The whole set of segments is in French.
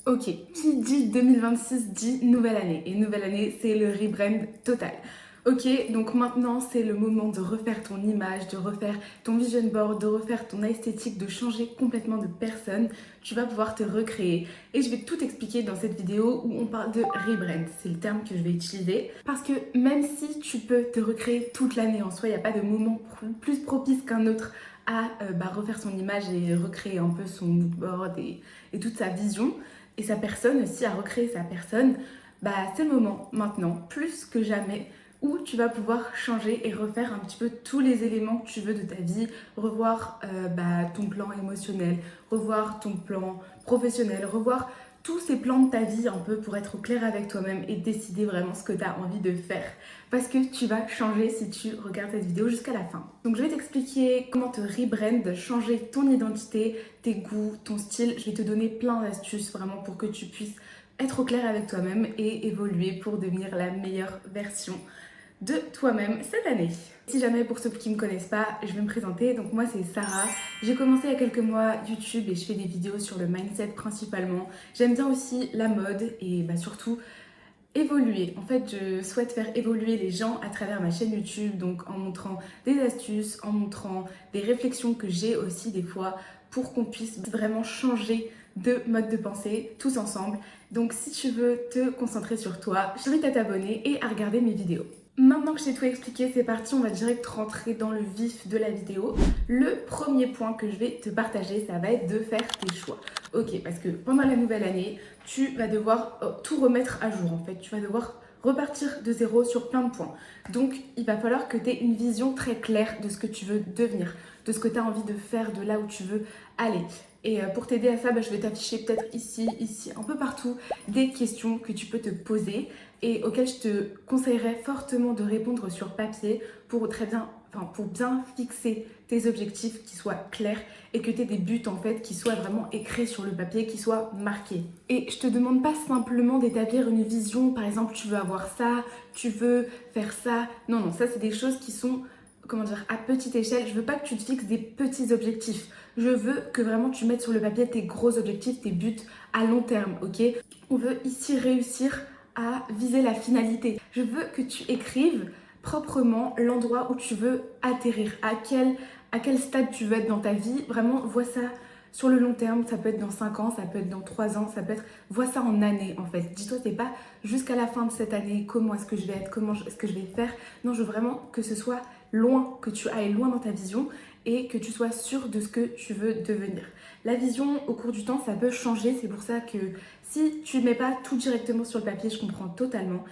Ok, qui dit 2026 dit nouvelle année. Et nouvelle année, c'est le rebrand total. Ok, donc maintenant c'est le moment de refaire ton image, de refaire ton vision board, de refaire ton esthétique, de changer complètement de personne. Tu vas pouvoir te recréer. Et je vais tout expliquer dans cette vidéo où on parle de rebrand. C'est le terme que je vais utiliser. Parce que même si tu peux te recréer toute l'année en soi, il n'y a pas de moment plus propice qu'un autre à refaire son image et recréer un peu son mood board et toute sa vision et sa personne aussi, à recréer sa personne, c'est le moment maintenant, plus que jamais, où tu vas pouvoir changer et refaire un petit peu tous les éléments que tu veux de ta vie, revoir ton plan émotionnel, revoir ton plan professionnel, revoir tous ces plans de ta vie un peu pour être au clair avec toi-même et décider vraiment ce que tu as envie de faire. Parce que tu vas changer si tu regardes cette vidéo jusqu'à la fin. Donc je vais t'expliquer comment te rebrand, changer ton identité, tes goûts, ton style. Je vais te donner plein d'astuces vraiment pour que tu puisses être au clair avec toi-même et évoluer pour devenir la meilleure version de toi-même cette année. Si jamais pour ceux qui ne me connaissent pas, je vais me présenter. Donc moi c'est Sarah. J'ai commencé il y a quelques mois YouTube et je fais des vidéos sur le mindset principalement. J'aime bien aussi la mode et surtout évoluer. En fait, je souhaite faire évoluer les gens à travers ma chaîne YouTube, donc en montrant des astuces, en montrant des réflexions que j'ai aussi des fois pour qu'on puisse vraiment changer de mode de pensée tous ensemble. Donc si tu veux te concentrer sur toi, je t'invite à t'abonner et à regarder mes vidéos. Maintenant que j'ai tout expliqué, c'est parti, on va direct rentrer dans le vif de la vidéo. Le premier point que je vais te partager, ça va être de faire tes choix. Ok, parce que pendant la nouvelle année, tu vas devoir tout remettre à jour en fait. Tu vas devoir repartir de zéro sur plein de points. Donc, il va falloir que tu aies une vision très claire de ce que tu veux devenir, de ce que tu as envie de faire, de là où tu veux aller. Et pour t'aider à ça, je vais t'afficher peut-être ici, un peu partout, des questions que tu peux te poser et auxquelles je te conseillerais fortement de répondre sur papier pour pour bien fixer tes objectifs qui soient clairs et que tu aies des buts en fait qui soient vraiment écrits sur le papier, qui soient marqués. Et je te demande pas simplement d'établir une vision, par exemple tu veux avoir ça, tu veux faire ça. Non, non, ça c'est des choses qui sont, comment dire, à petite échelle. Je veux pas que tu te fixes des petits objectifs. Je veux que vraiment tu mettes sur le papier tes gros objectifs, tes buts à long terme, ok? On veut ici réussir à viser la finalité. Je veux que tu écrives proprement l'endroit où tu veux atterrir, à quel stade tu veux être dans ta vie. Vraiment, vois ça sur le long terme, ça peut être dans 5 ans, ça peut être dans 3 ans, ça peut être... Vois ça en années en fait. Dis-toi, c'est pas jusqu'à la fin de cette année, comment est-ce que je vais être, comment est-ce que je vais faire. Non, je veux vraiment que ce soit loin, que tu ailles loin dans ta vision et que tu sois sûr de ce que tu veux devenir. La vision, au cours du temps, ça peut changer. C'est pour ça que si tu ne mets pas tout directement sur le papier, je comprends totalement.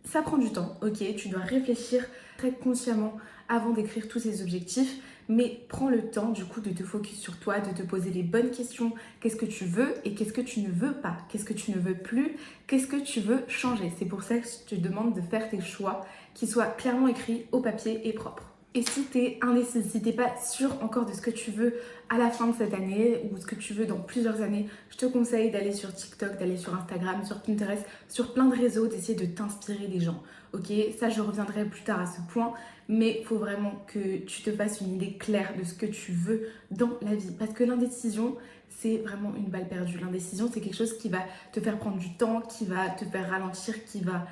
Ça prend du temps, ok, tu dois réfléchir très consciemment avant d'écrire tous ces objectifs, mais prends le temps du coup de te focus sur toi, de te poser les bonnes questions. Qu'est-ce que tu veux et qu'est-ce que tu ne veux pas? Qu'est-ce que tu ne veux plus? Qu'est-ce que tu veux changer? C'est pour ça que je te demande de faire tes choix qui soient clairement écrits au papier et propres. Et si t'es indécis, si t'es pas sûr encore de ce que tu veux à la fin de cette année ou ce que tu veux dans plusieurs années, je te conseille d'aller sur TikTok, d'aller sur Instagram, sur Pinterest, sur plein de réseaux, d'essayer de t'inspirer des gens. Ok, ça je reviendrai plus tard à ce point, mais il faut vraiment que tu te fasses une idée claire de ce que tu veux dans la vie. Parce que l'indécision, c'est vraiment une balle perdue. L'indécision, c'est quelque chose qui va te faire prendre du temps, qui va te faire ralentir, qui va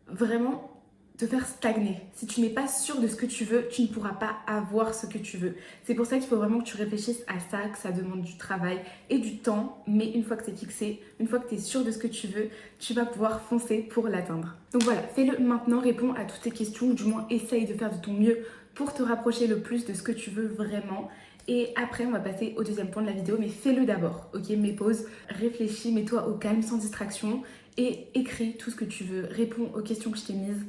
vraiment te faire stagner. Si tu n'es pas sûr de ce que tu veux, tu ne pourras pas avoir ce que tu veux. C'est pour ça qu'il faut vraiment que tu réfléchisses à ça, que ça demande du travail et du temps, mais une fois que c'est fixé, une fois que tu es sûr de ce que tu veux, tu vas pouvoir foncer pour l'atteindre. Donc voilà, fais-le maintenant, réponds à toutes tes questions, ou du moins essaye de faire de ton mieux pour te rapprocher le plus de ce que tu veux vraiment. Et après, on va passer au deuxième point de la vidéo, mais fais-le d'abord, ok? Mets pause, réfléchis, mets-toi au calme, sans distraction, et écris tout ce que tu veux, réponds aux questions que je t'ai mises.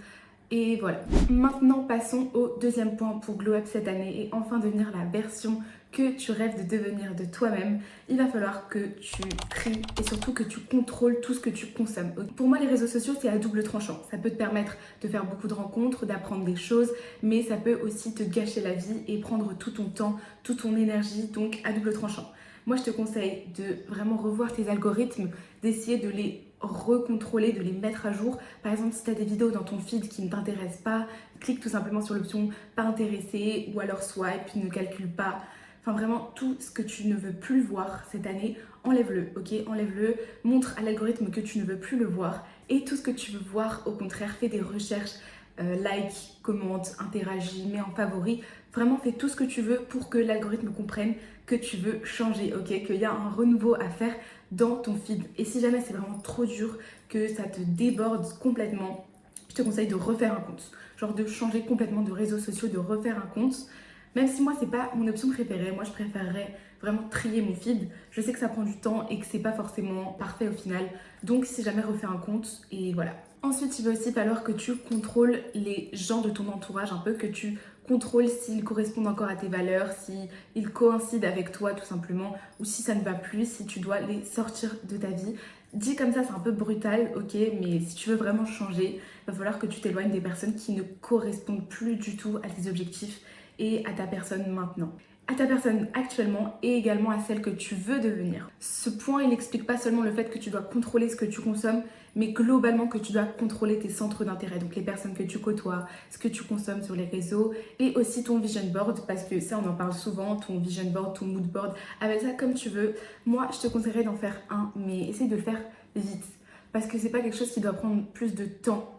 Et voilà. Maintenant, passons au deuxième point pour glow up cette année et enfin devenir la version que tu rêves de devenir de toi-même. Il va falloir que tu tries et surtout que tu contrôles tout ce que tu consommes. Pour moi, les réseaux sociaux, c'est à double tranchant. Ça peut te permettre de faire beaucoup de rencontres, d'apprendre des choses, mais ça peut aussi te gâcher la vie et prendre tout ton temps, toute ton énergie, donc à double tranchant. Moi, je te conseille de vraiment revoir tes algorithmes, d'essayer de les recontrôler, de les mettre à jour. Par exemple, si tu as des vidéos dans ton feed qui ne t'intéressent pas, clique tout simplement sur l'option pas intéressé ou alors swipe, ne calcule pas. Enfin vraiment tout ce que tu ne veux plus voir cette année, enlève-le, ok? Enlève-le, montre à l'algorithme que tu ne veux plus le voir et tout ce que tu veux voir, au contraire, fais des recherches, like, commente, interagis, mets en favori. Vraiment, fais tout ce que tu veux pour que l'algorithme comprenne que tu veux changer, ok? Qu'il y a un renouveau à faire dans ton feed. Et si jamais c'est vraiment trop dur, que ça te déborde complètement, je te conseille de refaire un compte. Genre de changer complètement de réseaux sociaux, de refaire un compte. Même si moi, c'est pas mon option préférée. Moi, je préférerais vraiment trier mon feed. Je sais que ça prend du temps et que c'est pas forcément parfait au final. Donc, si jamais refaire un compte, et voilà. Ensuite, il va aussi falloir que tu contrôles les gens de ton entourage un peu, que tu contrôles s'ils correspondent encore à tes valeurs, s'ils coïncident avec toi tout simplement, ou si ça ne va plus, si tu dois les sortir de ta vie. Dit comme ça, c'est un peu brutal, ok, mais si tu veux vraiment changer, il va falloir que tu t'éloignes des personnes qui ne correspondent plus du tout à tes objectifs et à ta personne maintenant. À ta personne actuellement et également à celle que tu veux devenir. Ce point, il n'explique pas seulement le fait que tu dois contrôler ce que tu consommes, mais globalement que tu dois contrôler tes centres d'intérêt, donc les personnes que tu côtoies, ce que tu consommes sur les réseaux et aussi ton vision board, parce que ça on en parle souvent, ton vision board, ton mood board, avec ça comme tu veux. Moi je te conseillerais d'en faire un, mais essaye de le faire vite, parce que c'est pas quelque chose qui doit prendre plus de temps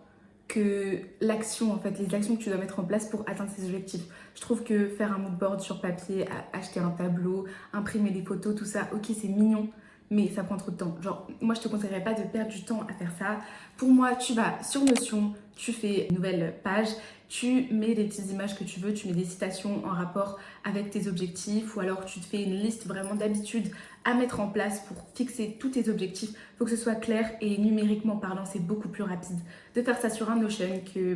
que l'action en fait, les actions que tu dois mettre en place pour atteindre ces objectifs. Je trouve que faire un mood board sur papier, acheter un tableau, imprimer des photos, tout ça, ok c'est mignon, mais ça prend trop de temps. Genre, moi je te conseillerais pas de perdre du temps à faire ça. Pour moi, tu vas sur Notion, tu fais une nouvelle page, tu mets des petites images que tu veux, tu mets des citations en rapport avec tes objectifs, ou alors tu te fais une liste vraiment d'habitudes à mettre en place pour fixer tous tes objectifs. Il faut que ce soit clair et numériquement parlant, c'est beaucoup plus rapide de faire ça sur un Notion que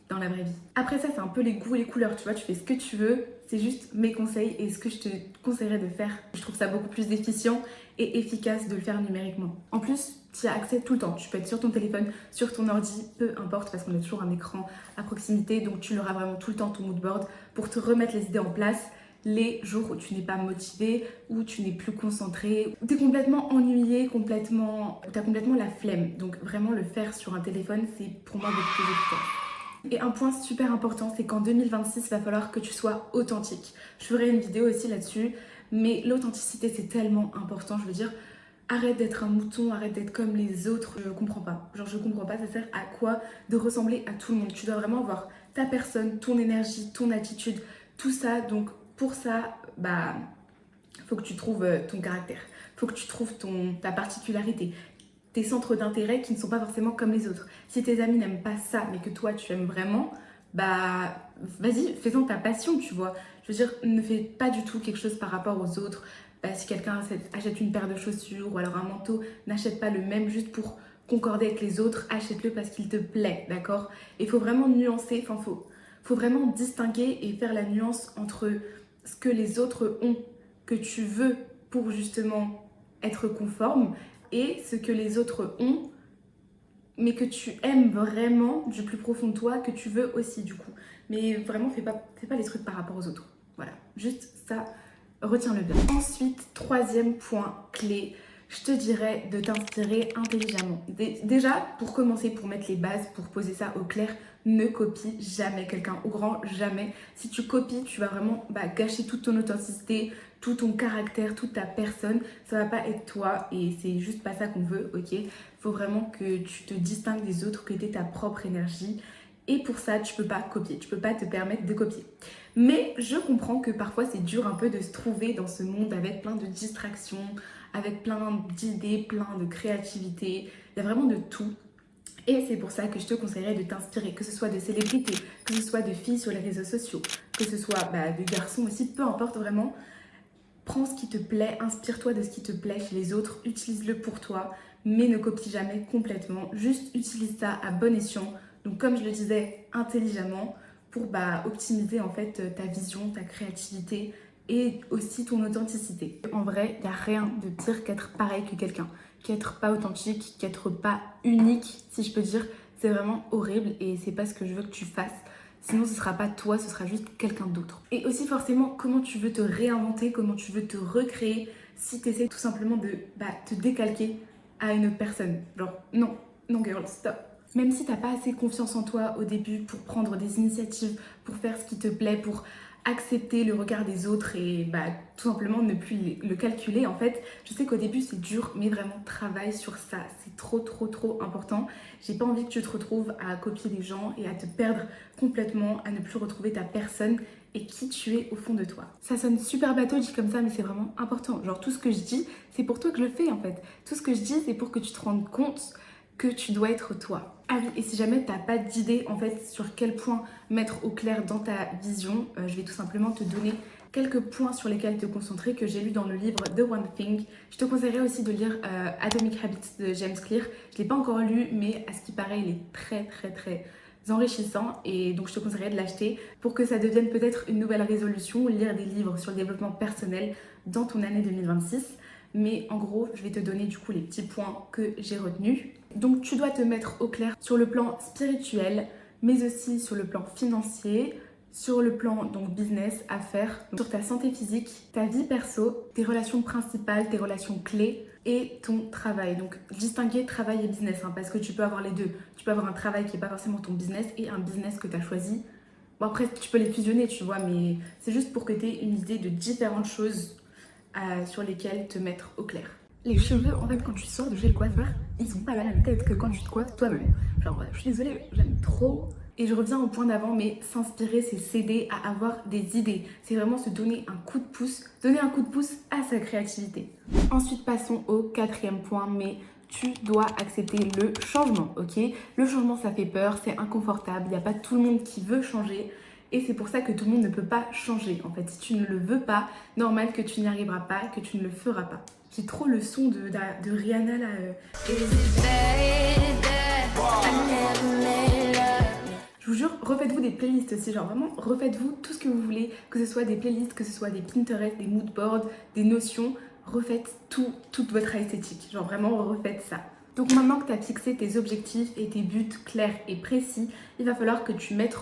dans la vraie vie. Après ça, c'est un peu les goûts et les couleurs, tu vois, tu fais ce que tu veux, c'est juste mes conseils et ce que je te conseillerais de faire. Je trouve ça beaucoup plus efficient et efficace de le faire numériquement. En plus, tu as accès tout le temps. Tu peux être sur ton téléphone, sur ton ordi, peu importe, parce qu'on a toujours un écran à proximité, donc tu l'auras vraiment tout le temps ton mood board pour te remettre les idées en place les jours où tu n'es pas motivé, où tu n'es plus concentré, où tu es complètement ennuyé, où tu as complètement la flemme. Donc vraiment le faire sur un téléphone, c'est pour moi beaucoup plus efficace. Et un point super important, c'est qu'en 2026, il va falloir que tu sois authentique. Je ferai une vidéo aussi là-dessus, mais l'authenticité, c'est tellement important. Je veux dire, arrête d'être un mouton, arrête d'être comme les autres. Je comprends pas. Genre, je comprends pas, ça sert à quoi de ressembler à tout le monde. Tu dois vraiment avoir ta personne, ton énergie, ton attitude, tout ça. Donc, pour ça, faut que tu trouves ton caractère. Faut que tu trouves ta particularité. Tes centres d'intérêt qui ne sont pas forcément comme les autres. Si tes amis n'aiment pas ça, mais que toi tu aimes vraiment, vas-y, fais-en ta passion, tu vois. Je veux dire, ne fais pas du tout quelque chose par rapport aux autres. Si quelqu'un achète une paire de chaussures ou alors un manteau, n'achète pas le même juste pour concorder avec les autres, achète-le parce qu'il te plaît, d'accord? Il faut vraiment nuancer, faut vraiment distinguer et faire la nuance entre ce que les autres ont, que tu veux pour justement être conforme, et ce que les autres ont, mais que tu aimes vraiment du plus profond de toi, que tu veux aussi du coup. Mais vraiment, fais pas les trucs par rapport aux autres. Voilà, juste ça, retiens-le bien. Ensuite, troisième point clé, je te dirais de t'inspirer intelligemment. Déjà, pour commencer, pour mettre les bases, pour poser ça au clair, ne copie jamais quelqu'un, au grand jamais. Si tu copies, tu vas vraiment gâcher toute ton authenticité, tout ton caractère, toute ta personne. Ça va pas être toi et c'est juste pas ça qu'on veut, ok? Faut vraiment que tu te distingues des autres, que tu aies ta propre énergie. Et pour ça, tu peux pas copier, tu peux pas te permettre de copier. Mais je comprends que parfois c'est dur un peu de se trouver dans ce monde avec plein de distractions, avec plein d'idées, plein de créativité. Il y a vraiment de tout. Et c'est pour ça que je te conseillerais de t'inspirer, que ce soit de célébrités, que ce soit de filles sur les réseaux sociaux, que ce soit de garçons aussi, peu importe vraiment. Prends ce qui te plaît, inspire-toi de ce qui te plaît chez les autres, utilise-le pour toi, mais ne copie jamais complètement. Juste utilise ça à bon escient. Donc comme je le disais, intelligemment, pour optimiser en fait ta vision, ta créativité et aussi ton authenticité. En vrai, il n'y a rien de pire qu'être pareil que quelqu'un, qu'être pas authentique, qu'être pas unique, si je peux dire. C'est vraiment horrible et c'est pas ce que je veux que tu fasses. Sinon, ce sera pas toi, ce sera juste quelqu'un d'autre. Et aussi forcément, comment tu veux te réinventer, comment tu veux te recréer si tu essaies tout simplement de te décalquer à une autre personne. Genre, non, non girl, stop. Même si t'as pas assez confiance en toi au début pour prendre des initiatives, pour faire ce qui te plaît, pour accepter le regard des autres et tout simplement ne plus le calculer. En fait, je sais qu'au début c'est dur, mais vraiment travaille sur ça. C'est trop important. J'ai pas envie que tu te retrouves à copier les gens et à te perdre complètement, à ne plus retrouver ta personne et qui tu es au fond de toi. Ça sonne super bateau dit comme ça, mais c'est vraiment important. Genre tout ce que je dis, c'est pour toi que je le fais en fait. Tout ce que je dis, c'est pour que tu te rendes compte que tu dois être toi. Ah oui, et si jamais t'as pas d'idée en fait sur quel point mettre au clair dans ta vision, je vais tout simplement te donner quelques points sur lesquels te concentrer que j'ai lu dans le livre The One Thing. Je te conseillerais aussi de lire Atomic Habits de James Clear. Je l'ai pas encore lu, mais à ce qui paraît, il est très enrichissant et donc je te conseillerais de l'acheter pour que ça devienne peut-être une nouvelle résolution, lire des livres sur le développement personnel dans ton année 2026. Mais en gros, je vais te donner du coup les petits points que j'ai retenus. Donc tu dois te mettre au clair sur le plan spirituel, mais aussi sur le plan financier, sur le plan donc business, affaires, sur ta santé physique, ta vie perso, tes relations principales, tes relations clés et ton travail. Donc distinguer travail et business, parce que tu peux avoir les deux. Tu peux avoir un travail qui n'est pas forcément ton business et un business que tu as choisi. Bon après tu peux les fusionner, tu vois, mais c'est juste pour que tu aies une idée de différentes choses sur lesquelles te mettre au clair. Les cheveux, en fait, quand tu sors de chez le coiffeur, ils sont pas à la même tête que quand tu te coiffes toi-même. Genre, je suis désolée, j'aime trop. Et je reviens au point d'avant, mais s'inspirer, c'est s'aider à avoir des idées. C'est vraiment se donner un coup de pouce, donner un coup de pouce à sa créativité. Ensuite, passons au quatrième point, mais tu dois accepter le changement, ok? Le changement, ça fait peur, c'est inconfortable, il n'y a pas tout le monde qui veut changer. Et c'est pour ça que tout le monde ne peut pas changer. En fait, si tu ne le veux pas, normal que tu n'y arriveras pas, que tu ne le feras pas. J'ai trop le son de Rihanna là. Je vous jure, refaites-vous des playlists aussi, genre vraiment, refaites-vous tout ce que vous voulez, que ce soit des playlists, que ce soit des Pinterest, des moodboards, des notions, refaites toute votre esthétique, genre vraiment refaites ça. Donc maintenant que tu as fixé tes objectifs et tes buts clairs et précis, il va falloir que tu mettes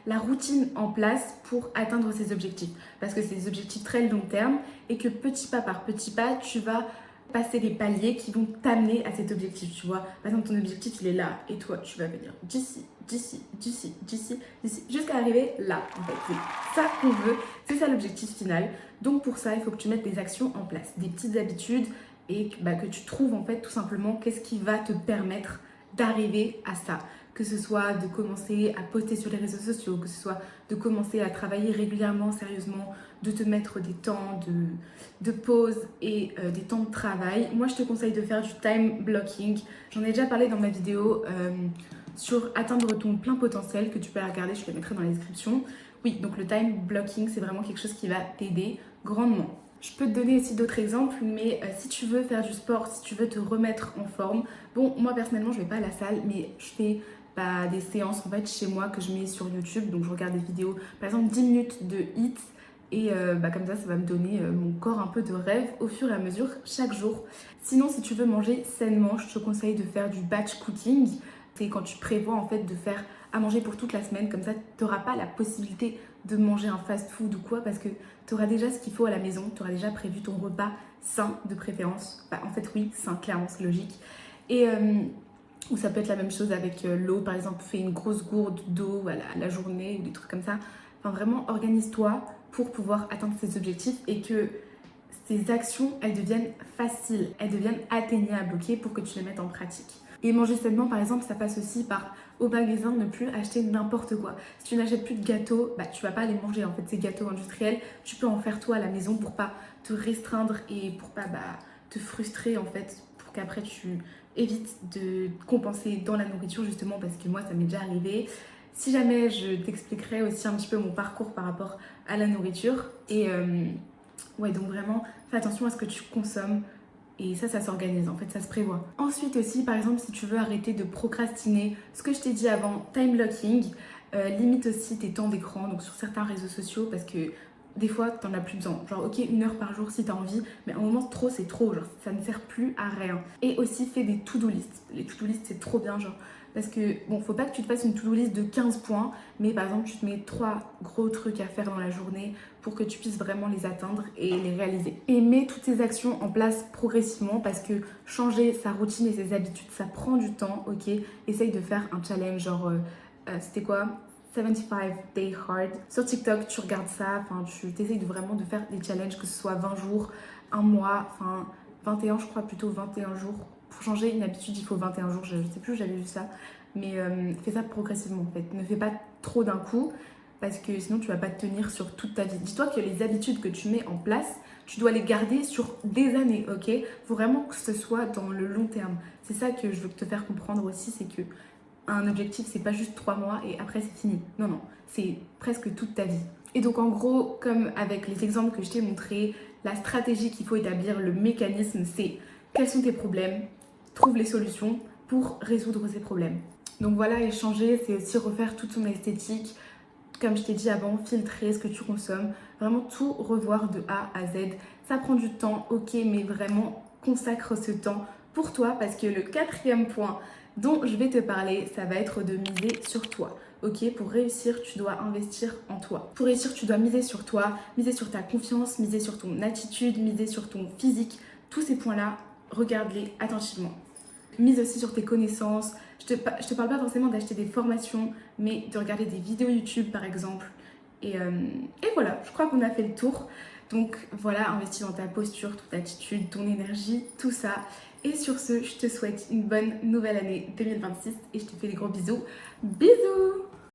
la routine en place pour atteindre ces objectifs. Parce que c'est des objectifs très long terme et que petit pas par petit pas, tu vas passer les paliers qui vont t'amener à cet objectif, tu vois. Par exemple, ton objectif, il est là et toi, tu vas venir d'ici, jusqu'à arriver là, en fait. C'est ça qu'on veut, c'est ça l'objectif final. Donc pour ça, il faut que tu mettes des actions en place, des petites habitudes, et que tu trouves en fait tout simplement qu'est-ce qui va te permettre d'arriver à ça. Que ce soit de commencer à poster sur les réseaux sociaux, que ce soit de commencer à travailler régulièrement, sérieusement, de te mettre des temps de pause et des temps de travail. Moi, je te conseille de faire du time blocking. J'en ai déjà parlé dans ma vidéo sur atteindre ton plein potentiel que tu peux regarder, je te le mettrai dans la description. Oui, donc le time blocking, c'est vraiment quelque chose qui va t'aider grandement. Je peux te donner aussi d'autres exemples, mais si tu veux faire du sport, si tu veux te remettre en forme, bon, moi personnellement, je vais pas à la salle, mais je fais des séances en fait chez moi que je mets sur YouTube, donc je regarde des vidéos, par exemple 10 minutes de hits, et comme ça va me donner mon corps un peu de rêve au fur et à mesure chaque jour. Sinon, si tu veux manger sainement, je te conseille de faire du batch cooking. C'est quand tu prévois en fait de faire à manger pour toute la semaine, comme ça tu n'auras pas la possibilité de manger un fast-food ou quoi, parce que tu auras déjà ce qu'il faut à la maison, tu auras déjà prévu ton repas sain de préférence. En fait oui, sain, clairement, c'est logique. Et ou ça peut être la même chose avec l'eau, par exemple, fais une grosse gourde d'eau à la journée ou des trucs comme ça. Enfin vraiment, organise-toi pour pouvoir atteindre ces objectifs et que ces actions, elles deviennent faciles, elles deviennent atteignables, ok, pour que tu les mettes en pratique. Et manger sainement, par exemple, ça passe aussi par au magasin ne plus acheter n'importe quoi. Si tu n'achètes plus de gâteaux, tu vas pas les manger. En fait, ces gâteaux industriels, tu peux en faire toi à la maison pour pas te restreindre et pour pas te frustrer en fait, pour qu'après tu évites de compenser dans la nourriture justement parce que moi ça m'est déjà arrivé. Si jamais je t'expliquerai aussi un petit peu mon parcours par rapport à la nourriture et ouais, donc vraiment fais attention à ce que tu consommes. Et ça s'organise, en fait, ça se prévoit. Ensuite aussi, par exemple, si tu veux arrêter de procrastiner, ce que je t'ai dit avant, time blocking, limite aussi tes temps d'écran, donc sur certains réseaux sociaux, parce que des fois, t'en as plus besoin. Genre, ok, 1 heure par jour si t'as envie, mais à un moment, trop, c'est trop, genre, ça ne sert plus à rien. Et aussi, fais des to-do list. Les to-do list, c'est trop bien, genre, parce que, bon, faut pas que tu te fasses une to-do list de 15 points, mais par exemple, tu te mets 3 gros trucs à faire dans la journée pour que tu puisses vraiment les atteindre et les réaliser. Et mets toutes ces actions en place progressivement parce que changer sa routine et ses habitudes, ça prend du temps, ok? Essaye de faire un challenge, genre, c'était quoi? 75 Day Hard. Sur TikTok, tu regardes ça, enfin, tu essayes vraiment de faire des challenges, que ce soit 20 jours, un mois, enfin 21, je crois plutôt 21 jours. Pour changer une habitude, il faut 21 jours, je sais plus où j'avais vu ça. Mais fais ça progressivement en fait. Ne fais pas trop d'un coup parce que sinon tu vas pas te tenir sur toute ta vie. Dis-toi que les habitudes que tu mets en place, tu dois les garder sur des années, ok? Faut vraiment que ce soit dans le long terme. C'est ça que je veux te faire comprendre aussi, c'est que un objectif, c'est pas juste 3 mois et après c'est fini. Non, non, c'est presque toute ta vie. Et donc en gros, comme avec les exemples que je t'ai montrés, la stratégie qu'il faut établir, le mécanisme, c'est quels sont tes problèmes, trouve les solutions pour résoudre ces problèmes. Donc voilà, échanger, c'est aussi refaire toute son esthétique. Comme je t'ai dit avant, filtrer ce que tu consommes, vraiment tout revoir de A à Z. Ça prend du temps, ok, mais vraiment consacre ce temps pour toi parce que le quatrième point dont je vais te parler, ça va être de miser sur toi. Ok, pour réussir, tu dois investir en toi. Pour réussir, tu dois miser sur toi, miser sur ta confiance, miser sur ton attitude, miser sur ton physique. Tous ces points-là, regarde-les attentivement. Mise aussi sur tes connaissanses. Je te parle pas forcément d'acheter des formations, mais de regarder des vidéos YouTube par exemple. Et voilà, je crois qu'on a fait le tour. Donc voilà, investis dans ta posture, ton attitude, ton énergie, tout ça. Et sur ce, je te souhaite une bonne nouvelle année 2026 et je te fais des gros bisous. Bisous!